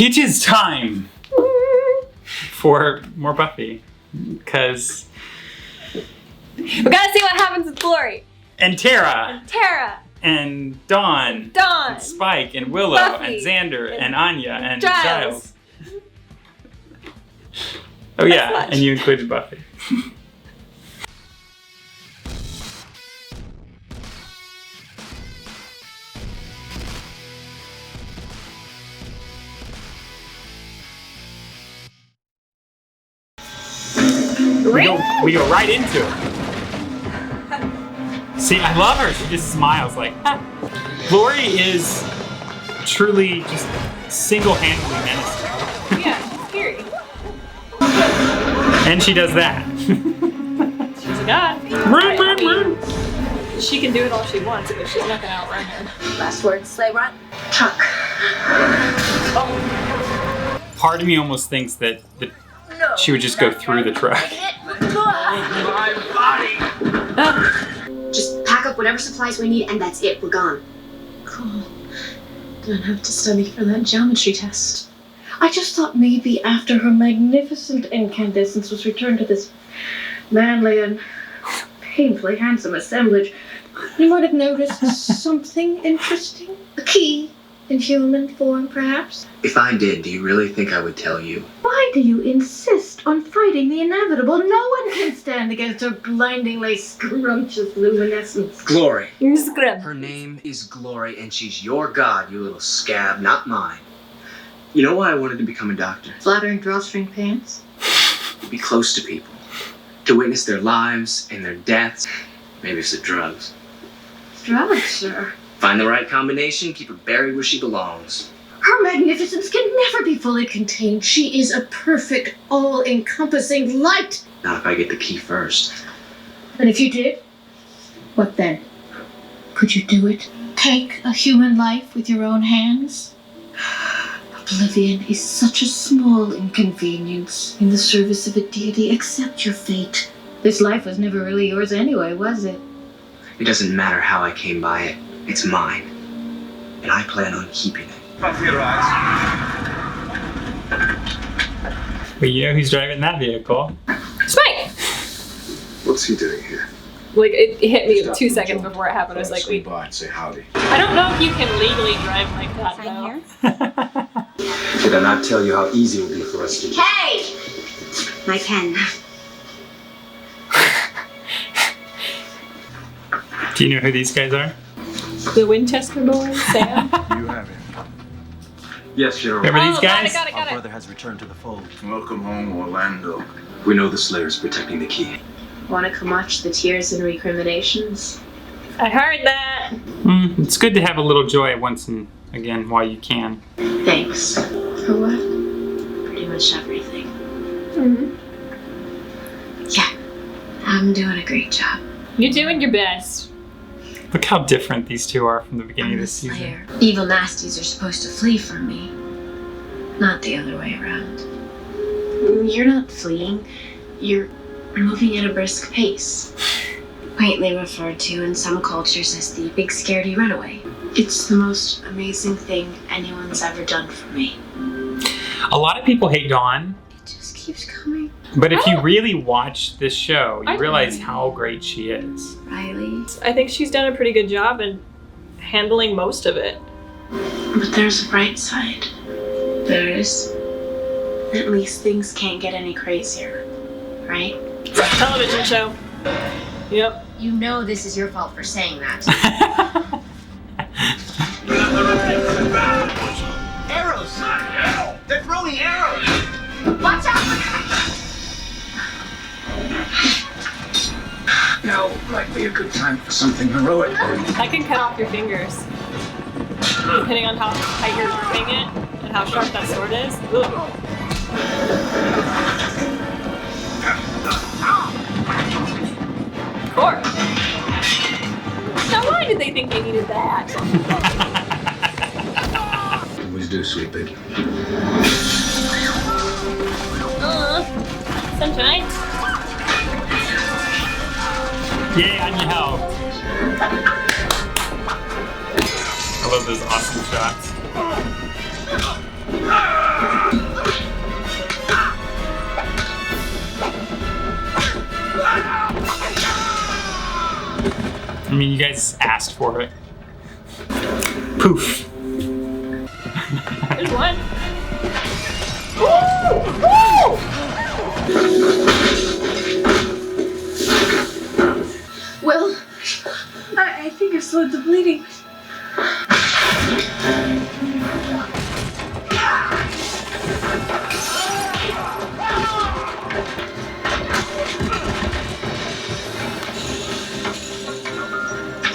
It is time for more Buffy, because we gotta see what happens with Glory. And Tara. And Dawn. And Spike and Willow Buffy, and Xander and Anya and Giles. Oh yeah, and you included Buffy. We go right into it. See, I love her. She just smiles like, ha. Glory is truly just single-handedly menacing. Yeah, she's scary. And she does that. She's a god. She can do it all she wants, but she's not gonna outrun her. Last words, sleigh run. Truck. Oh. Part of me almost thinks that she would just go through the truck. My body. Just pack up whatever supplies we need, and that's it. We're gone. Cool. Don't have to study for that geometry test. I just thought maybe after her magnificent incandescence was returned to this manly and painfully handsome assemblage, you might have noticed something interesting. A key in human form, perhaps? If I did, do you really think I would tell you? Why do you insist on fighting the inevitable? No one can stand against her blindingly scrumptious luminescence. Glory. Scrub. Her name is Glory, and she's your god, you little scab, not mine. You know why I wanted to become a doctor? Flattering drawstring pants? To be close to people. To witness their lives and their deaths. Maybe it's the drugs. Drugs, sir. Find the right combination, keep her buried where she belongs. Her magnificence can never be fully contained. She is a perfect, all-encompassing light. Not if I get the key first. And if you did, what then? Could you do it? Take a human life with your own hands? Oblivion is such a small inconvenience in the service of a deity. Accept your fate. This life was never really yours anyway, was it? It doesn't matter how I came by it. It's mine. And I plan on keeping it. Well, you know who's driving that vehicle? Spike! What's he doing here? Like, it hit me 2 seconds before it happened. I was like, wait. Say howdy. I don't know if you can legally drive like that, though. Did I not tell you how easy it would be for us to... Hey! My pen. Do you know who these guys are? The Winchester boys, Sam. You have him. Yes, General. Remember these guys? Got it. Our brother has returned to the fold. Welcome home, Orlando. We know the Slayer's protecting the key. Want to watch the tears and recriminations? I heard that. It's good to have a little joy once and again while you can. Thanks. For what? Pretty much everything. Mm-hmm. Yeah, I'm doing a great job. You're doing your best. Look how different these two are from the beginning I'm of the this season. Slayer. Evil nasties are supposed to flee from me, not the other way around. You're not fleeing. You're moving at a brisk pace. Quaintly referred to in some cultures as the big scaredy runaway. It's the most amazing thing anyone's ever done for me. A lot of people hate Dawn, It just keeps coming. but if you really watch this show, you realize how great she is. Riley. I think she's done a pretty good job in handling most of it. But there's a bright side. There is. At least things can't get any crazier, right? It's a television show. Yep. You know this is your fault for saying that. Arrows! They're throwing arrows! Watch out! Now might be a good time for something heroic. I can cut off your fingers. Depending on how tight you're gripping it and how sharp that sword is. Ugh. Core. Now why did they think they needed that? Always do, sweet baby. Sunshine. Yay, Anya helped. I love those awesome shots. mean, you guys asked for it. Poof. There's one. Well, I think I've slowed the bleeding.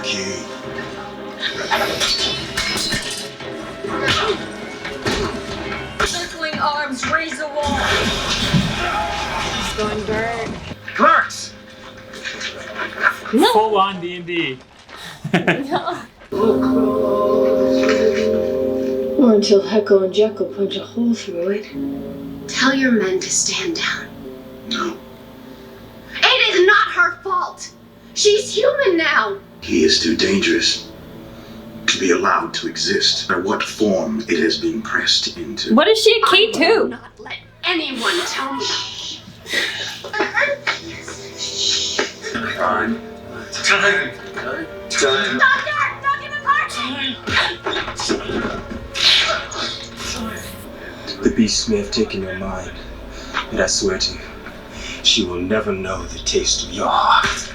Okay. Circling arms, raise a wall. It's going dark. Clerks! Full on D&D. Or until Heckle and Jekyll punch a hole through it. Tell your men to stand down. No. It is not her fault. She's human now. He is too dangerous to be allowed to exist, or what form it has been pressed into. What is she a key I will to? not let anyone tell me. Time. Time. Time. Doctor, not even part. The beast may have taken your mind, but I swear to you, she will never know the taste of your heart.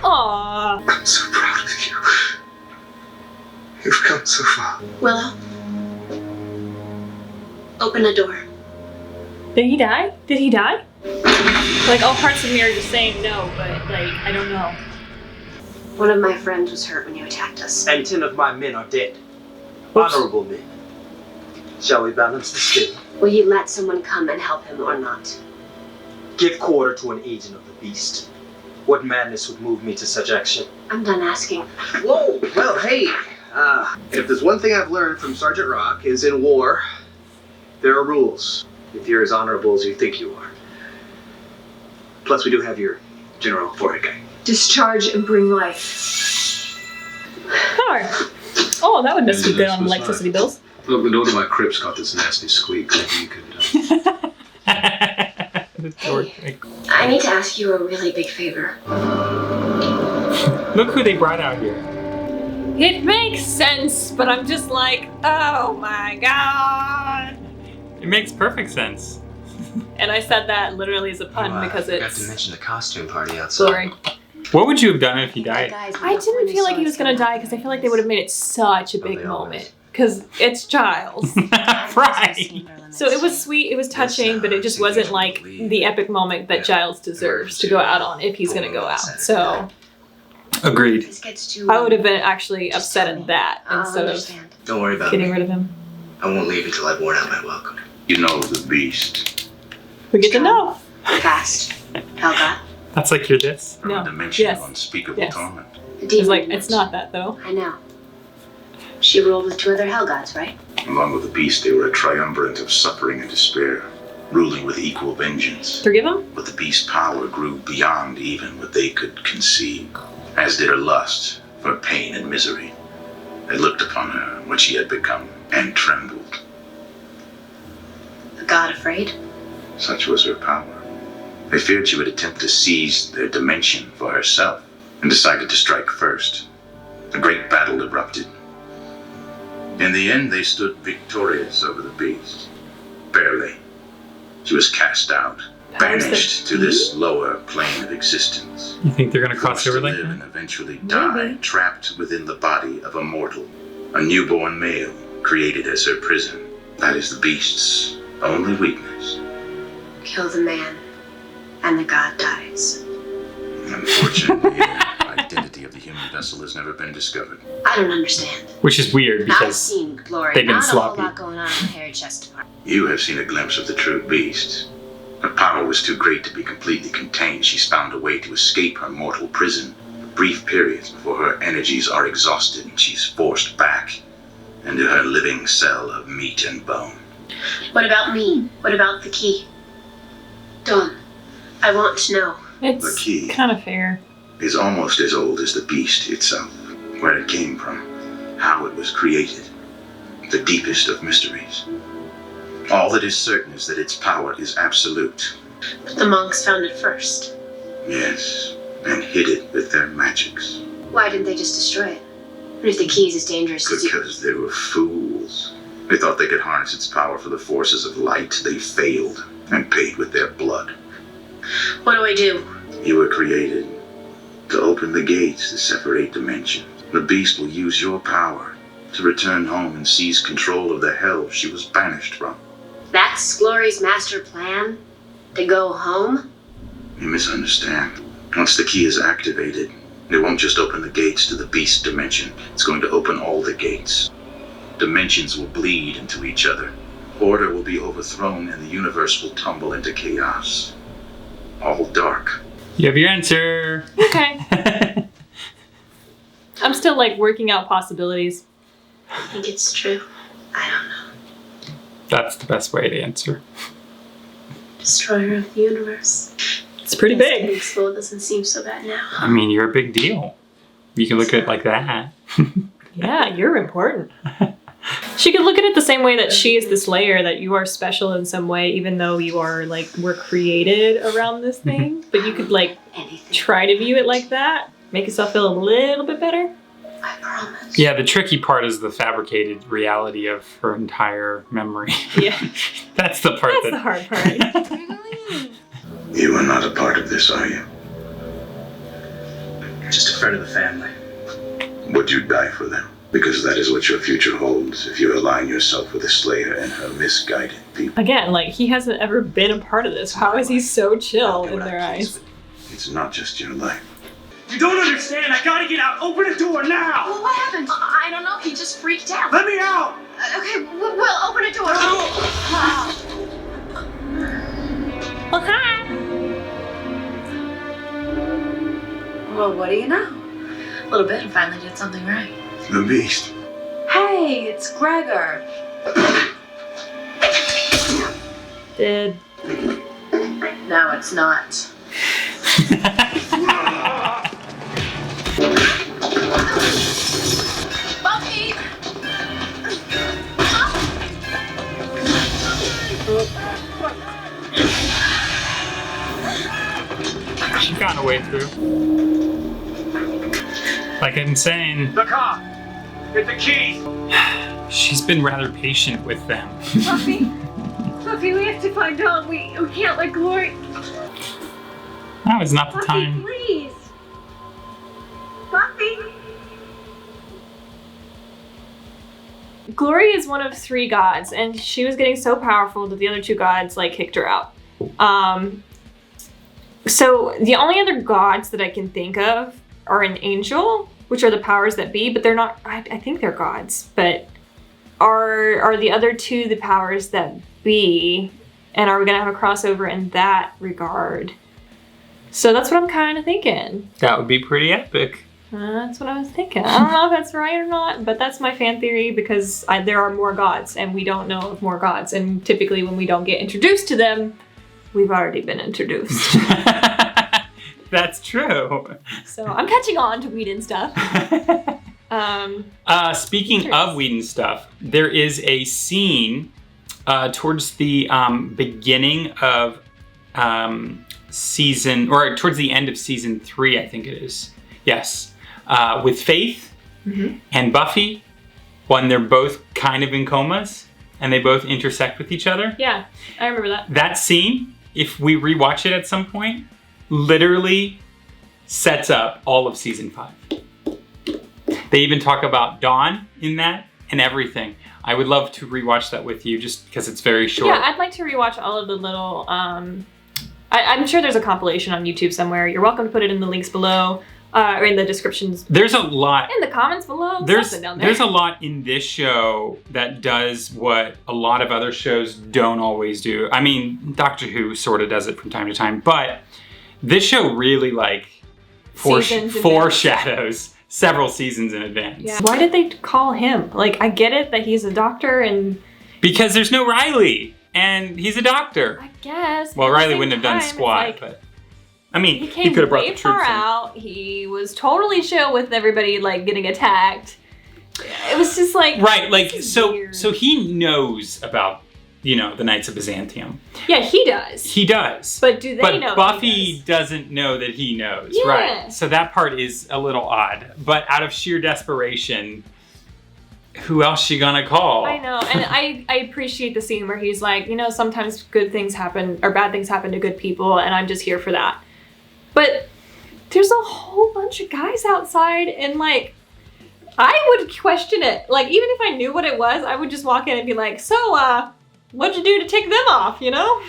Aww. I'm so proud of you. You've come so far. Willow, open the door. Did he die? Did he die? Like, all parts of me are just saying no, but, like, I don't know. One of my friends was hurt when you attacked us. And 10 of my men are dead. Oops. Honorable men. Shall we balance the scale? Will you let someone come and help him or not? Give quarter to an agent of the beast. What madness would move me to such action? I'm done asking. Whoa, well, hey. If there's one thing I've learned from Sergeant Rock is in war, there are rules. If you're as honorable as you think you are. Plus, we do have your general forehead guy. Discharge and bring life. Power. Oh, that would must be good on electricity bills. Look, the door to my crypt's got this nasty squeak. Maybe you could. The door. I need to ask you a really big favor. Look who they brought out here. It makes sense, but I'm just like, oh my god. It makes perfect sense. And I said that literally as a pun because I forgot it's to mention the costume party outside. glory. What would you have done if he died? I didn't feel like he was gonna die because I feel like they would have made it such a big they always. moment. Because it's Giles. Right. So it was sweet, it was touching, but it just wasn't like the epic moment that Giles deserves to go out on if he's gonna go out. So Agreed. I would have been actually upset at that I'll instead of understand. Don't worry about getting me. rid of him. I won't leave until I've worn out my welcome. You know the beast. We get to know. Fast. Helga. That's like you're this. From No. a dimension Yes. of unspeakable Yes. torment. The It's demon like, witch. it's not that though. I know. She ruled with 2 other hell gods, right? Along with the beast, they were a triumvirate of suffering and despair, ruling with equal vengeance. Forgive him? But the beast's power grew beyond even what they could conceive, as did her lust for pain and misery. They looked upon her, what she had become, and trembled. A god afraid? Such was her power. They feared she would attempt to seize their dimension for herself, and decided to strike first. A great battle erupted. In the end, they stood victorious over the beast. Barely. She was cast out, Powers that banished to be? this lower plane of existence. You think they're gonna cross Forced to over like live that? and eventually die, Maybe. trapped within the body of a mortal. A newborn male created as her prison. That is the beast's only weakness. Kill the man, and the god dies. Unfortunately, the identity of the human vessel has never been discovered. I don't understand. Which is weird I've because seen Glory. they've been Not sloppy. a whole lot going on in the hairy chest department. You have seen a glimpse of the true beast. Her power was too great to be completely contained. She's found a way to escape her mortal prison. Brief periods before her energies are exhausted and she's forced back into her living cell of meat and bone. What about me? What about the key? Dawn, I want to know. It's The key. kind of fair. Is almost as old as the beast itself. Where it came from, how it was created, the deepest of mysteries. All that is certain is that its power is absolute. But the monks found it first. Yes, and hid it with their magics. Why didn't they just destroy it? What if the key is as dangerous as you... Because they were fools. They thought they could harness its power for the forces of light. They failed and paid with their blood. What do I do? You were created to open the gates that separate dimensions. The beast will use your power to return home and seize control of the hell she was banished from. That's Glory's master plan? To go home? You misunderstand. Once the key is activated, it won't just open the gates to the beast dimension. It's going to open all the gates. Dimensions will bleed into each other. Order will be overthrown and the universe will tumble into chaos. All dark. You have your answer. Okay. I'm still like working out possibilities. I think it's true. I don't know. That's the best way to answer. Destroyer of the universe. It's pretty big. Getting slow doesn't seem so bad now. I mean, you're a big deal. You can look at it like that. Yeah, you're important. She could look at it the same way that she is the Slayer, that you are special in some way, even though you are like, we're created around this thing. But you could like try to view it like that, make yourself feel a little bit better. I promise. Yeah, the tricky part is the fabricated reality of her entire memory. Yeah. That's the part That's the hard part. You are not a part of this, are you? Just a friend of the family. Would you die for them? Because that is what your future holds if you align yourself with the Slayer and her misguided people. Again, like, he hasn't ever been a part of this. How is he so chill in their eyes? It's not just your life. You don't understand. I gotta get out. Open the door now. Well, what happened? I don't know. He just freaked out. Let me out. Okay, we'll open a door. Well, hi! Well, what do you know? A little bit and finally did something right. The beast. Hey, it's Gregor. Did. No, it's not. Buffy! She got a way through. Like I'm saying, The cop. Get the key. she's been rather patient with them. Buffy, Buffy, we have to find Dawn. We can't let Glory. Now is not the Buffy, time. please. Buffy. Glory is one of 3 gods, and she was getting so powerful that the other 2 gods like kicked her out. So the only other gods that I can think of are an angel, which are the powers that be, but they're not. I think they're gods, but are the other 2 the powers that be? And are we gonna have a crossover in that regard? So that's what I'm kind of thinking. That would be pretty epic. That's what I was thinking. I don't know if that's right or not, but that's my fan theory because there are more gods and we don't know of more gods. And typically when we don't get introduced to them, we've already been introduced. That's true. So I'm catching on to Whedon stuff. Speaking of Whedon stuff, there is a scene towards the beginning of season, or towards the end of season 3, I think it is. Yes. With Faith and Buffy, when they're both kind of in comas and they both intersect with each other. Yeah, I remember that. That scene, if we rewatch it at some point, literally sets up all of season 5. They even talk about Dawn in that and everything. I would love to rewatch that with you just because it's very short. Yeah, I'd like to rewatch all of the little, I'm sure there's a compilation on YouTube somewhere. You're welcome to put it in the links below. Or in the descriptions. There's a lot. In the comments below. There's down there. There's a lot in this show that does what a lot of other shows don't always do. I mean, Doctor Who sort of does it from time to time, but this show really like foreshadows several seasons in advance. Yeah. Why did they call him? Like, I get it that he's a doctor and... Because there's no Riley, and he's a doctor. I guess. Well, Riley wouldn't have done squat, but... I mean, he could have brought the troops far out. He was totally chill with everybody like getting attacked. It was just like right, like so he knows about you know, the Knights of Byzantium. Yeah, he does. He does. But do they know? Buffy he does? doesn't know that he knows, Yeah. right? So that part is a little odd. But out of sheer desperation, who else she gonna call? I know, and I appreciate the scene where he's like, you know, sometimes good things happen or bad things happen to good people, and I'm just here for that. But there's a whole bunch of guys outside, and like, I would question it. Like, even if I knew what it was, I would just walk in and be like, so, what'd you do to take them off, you know?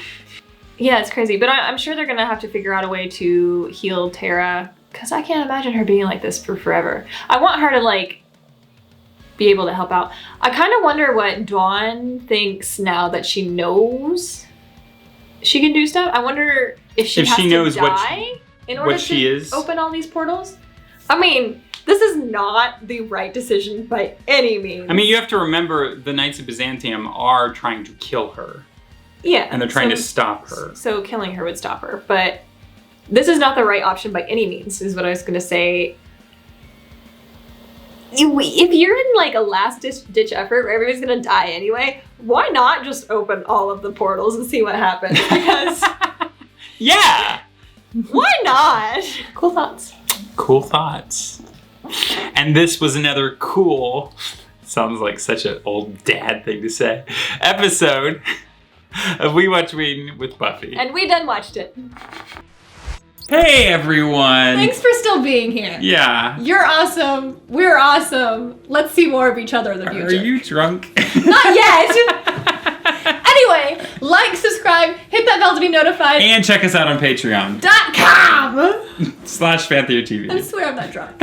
Yeah, it's crazy, but I'm sure they're gonna have to figure out a way to heal Tara, because I can't imagine her being like this for forever. I want her to, like, be able to help out. I kind of wonder what Dawn thinks now that she knows she can do stuff. I wonder if she has knows to die in order to open all these portals. I mean, this is not the right decision by any means. I mean, you have to remember the Knights of Byzantium are trying to kill her. Yeah. And they're trying to stop her. So killing her would stop her. But this is not the right option by any means, is what I was going to say. If you're in like a last ditch effort where everybody's gonna die anyway, why not just open all of the portals and see what happens? Because yeah, why not? Cool thoughts. Cool thoughts. And this was another cool, sounds like such an old dad thing to say, episode of We Watch Whedon with Buffy. And we done watched it. Hey everyone! Thanks for still being here. Yeah. You're awesome. We're awesome. Let's see more of each other in the future. Are you drunk? Not yet. Anyway, like, subscribe, hit that bell to be notified. And check us out on Patreon. .com. /FantheaterTV. I swear I'm not drunk.